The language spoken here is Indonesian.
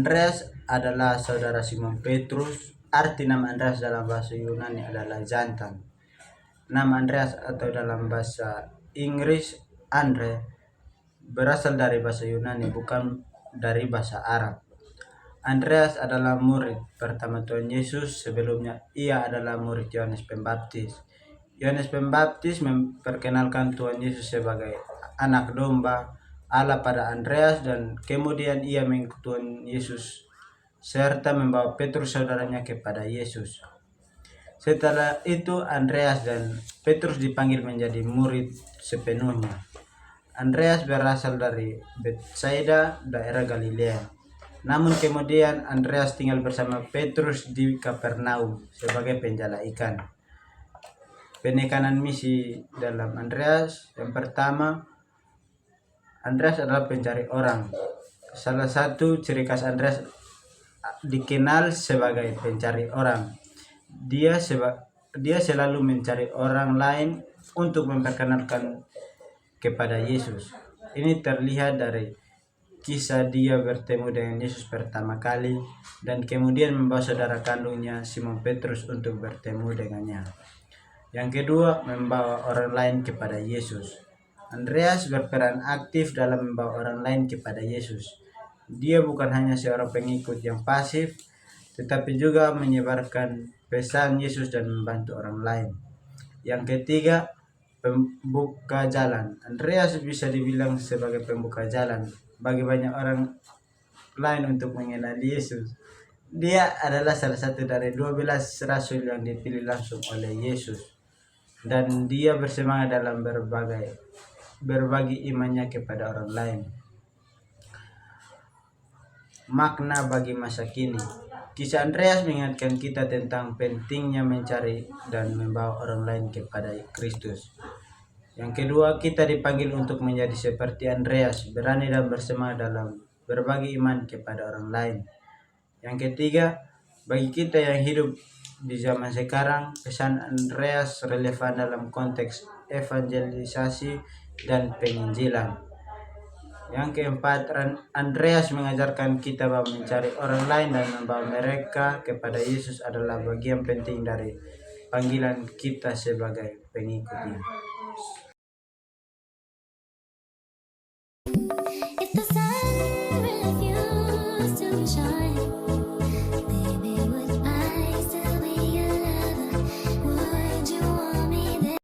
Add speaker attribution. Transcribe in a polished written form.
Speaker 1: Andreas adalah saudara Simon Petrus. Arti nama Andreas dalam bahasa Yunani adalah jantan. Nama Andreas atau dalam bahasa Inggris Andre berasal dari bahasa Yunani, bukan dari bahasa Arab. Andreas adalah murid pertama Tuhan Yesus. Sebelumnya ia adalah murid Yohanes Pembaptis. Yohanes Pembaptis memperkenalkan Tuhan Yesus sebagai anak domba Allah pada Andreas, dan kemudian ia mengikut Tuhan Yesus serta membawa Petrus saudaranya kepada Yesus. Setelah itu Andreas dan Petrus dipanggil menjadi murid sepenuhnya. Andreas berasal dari Betsaida, daerah Galilea. Namun kemudian Andreas tinggal bersama Petrus di Kapernaum sebagai penjala ikan. Penekanan misi dalam Andreas: yang pertama, Andreas adalah pencari orang. Salah satu ciri khas Andreas dikenal sebagai pencari orang. Dia selalu mencari orang lain untuk memperkenalkan kepada Yesus. Ini terlihat dari kisah dia bertemu dengan Yesus pertama kali dan kemudian membawa saudara kandungnya Simon Petrus untuk bertemu dengannya. Yang kedua, membawa orang lain kepada Yesus. Andreas berperan aktif dalam membawa orang lain kepada Yesus. Dia bukan hanya seorang pengikut yang pasif, tetapi juga menyebarkan pesan Yesus dan membantu orang lain. Yang ketiga, pembuka jalan. Andreas bisa dibilang sebagai pembuka jalan bagi banyak orang lain untuk mengenali Yesus. Dia adalah salah satu dari 12 rasul yang dipilih langsung oleh Yesus, dan dia bersemangat dalam berbagi imannya kepada orang lain. Makna bagi masa kini. Kisah Andreas mengingatkan kita tentang pentingnya mencari dan membawa orang lain kepada Kristus. Yang kedua, kita dipanggil untuk menjadi seperti Andreas, berani dan bersemangat dalam berbagi iman kepada orang lain. Yang ketiga, bagi kita yang hidup di zaman sekarang, pesan Andreas relevan dalam konteks evangelisasi dan penginjilan. Yang keempat, Andreas mengajarkan kita bahwa mencari orang lain dan membawa mereka kepada Yesus adalah bagian penting dari panggilan kita sebagai pengikutnya.
Speaker 2: If the sun refused to shine, baby,